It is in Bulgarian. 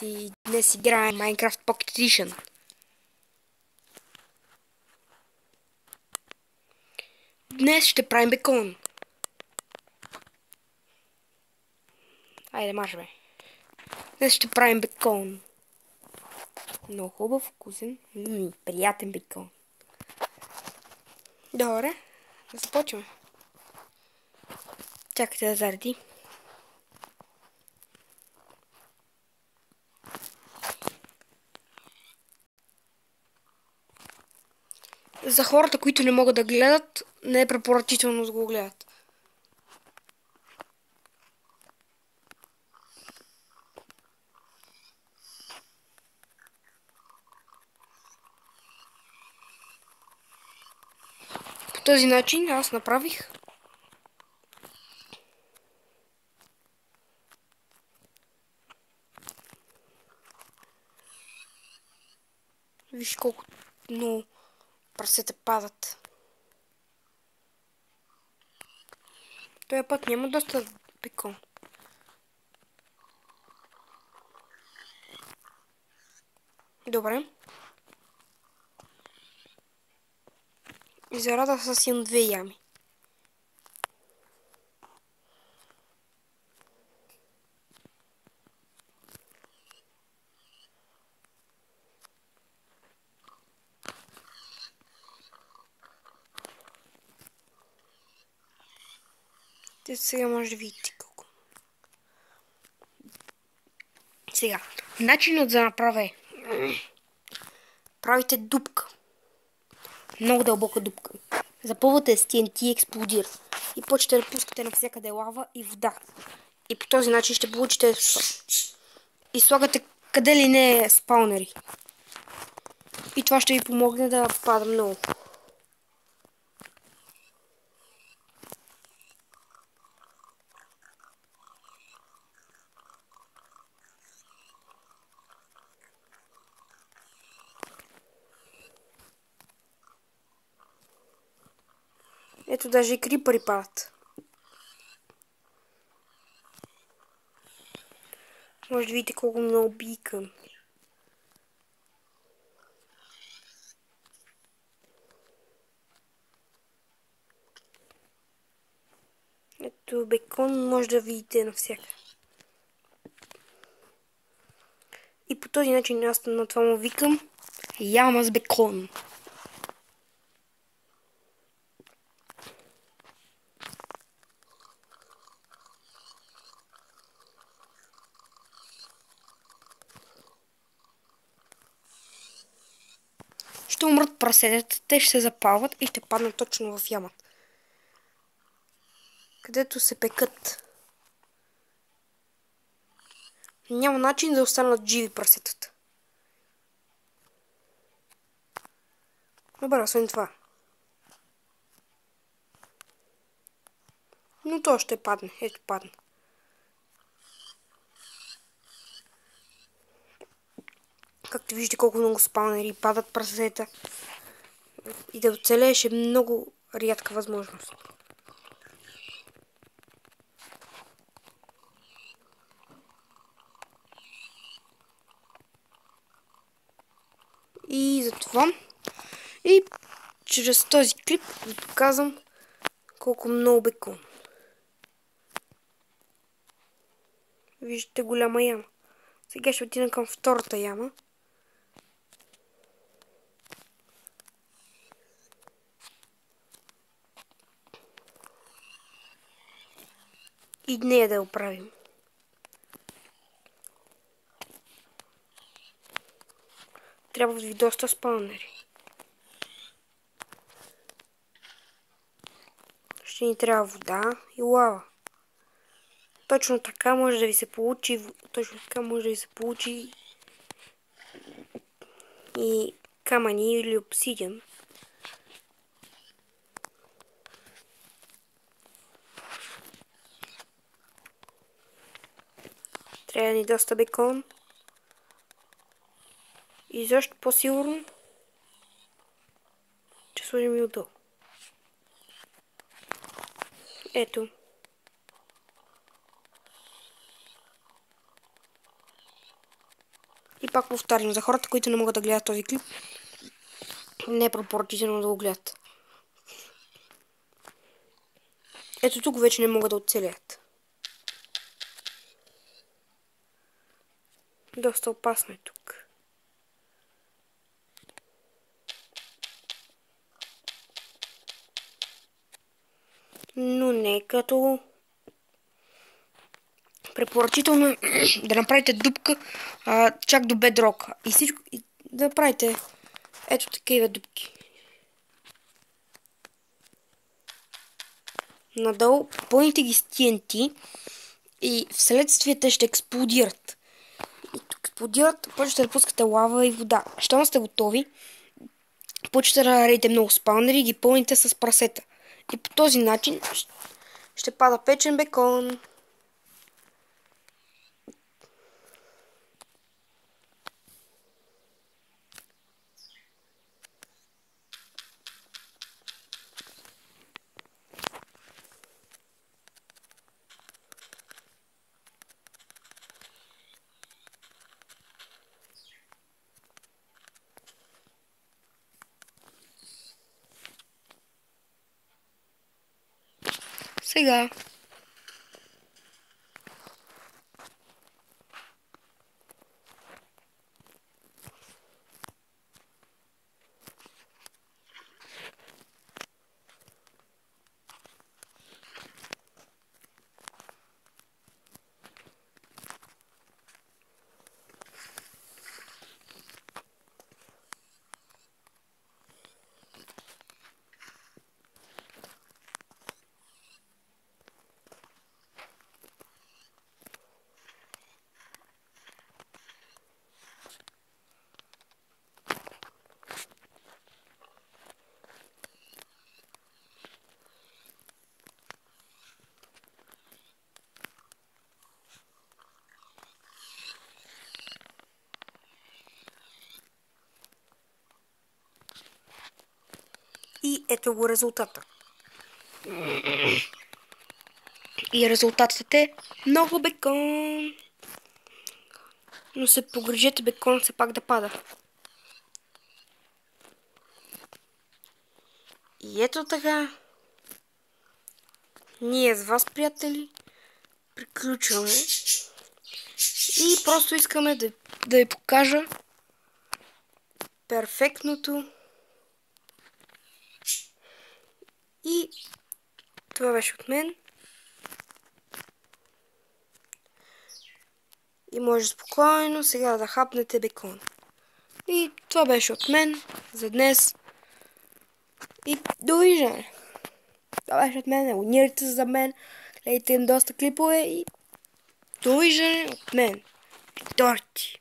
и днес играем Minecraft Pocket Edition. Днес ще правим бекон. Айде, марш бе. Днес ще правим бекон. Много хубав, вкусен, приятен бекон. Добре, да започваме. Чакайте да зареди. За хората, които не могат да гледат, не е препоръчително да го гледат. По този начин аз направих виж колко много прасета падат. Този път няма доста бекон. Добре. И зарада с имам 2 ями. Те сега може да видите колко. Сега, начинът за направа е: правите дупка. Много дълбока дупка. Запълвате с TNT и експлодира. И почвате да пускате навсякъде лава и вода. И по този начин ще получите и слагате къде ли не спаунери. И това ще ви помогне да пада много. Ето, даже и крипъри падат. Може да видите колко много бийка. Ето, бекон може да видите навсякъде. И по този начин аз на това му викам яма с бекон. Ще умрат прасетата, те ще се запалват и ще паднат точно в ямата, където се пекат. Няма начин да останат живи прасетата. Добре, освен това. Но то ще падне. Ето, падна. Както виждате колко много спаунери падат прасета. И да оцелееш е много рядка възможност. И затова и чрез този клип ви показвам колко много бекон. Виждате голяма яма. Сега ще отидем към втората яма. И нея да я оправим. Трябва ви доста спаунери. Ще ни трябва вода и лава. Точно така може да ви се получи, и камъни или обсидиан. Трябва да ни доста бекон. И защо по-сигурно ще сложим и отдолу. Ето. И пак повтарям, за хората, които не могат да гледат този клип, не е препоръчително да го гледат. Ето тук вече не могат да оцелят. Доста опасно е тук. Но не като препоръчително е да направите дупка чак до бедрок. И всичко да направите ето такива дупки. Надолу пълните ги с TNT и вследствие те ще експлодират. И тук експлодират, почвате да пускате лава и вода. Щом сте готови, почвате да радите много спаунери и ги пълните с прасета. И по този начин ще пада печен бекон. Сега и ето го резултата. И резултатът е много бекон. Но се погрежете бекон все пак да пада. И ето така. Ние с вас, приятели, приключваме. И просто искаме да ви покажа перфектното. И това беше от мен. И може спокойно сега да хапнете бекон. И това беше от мен за днес. И довиждане. Това беше от мен. Абонирайте се за мен. Гледайте им доста клипове. И довиждане от мен. Торти.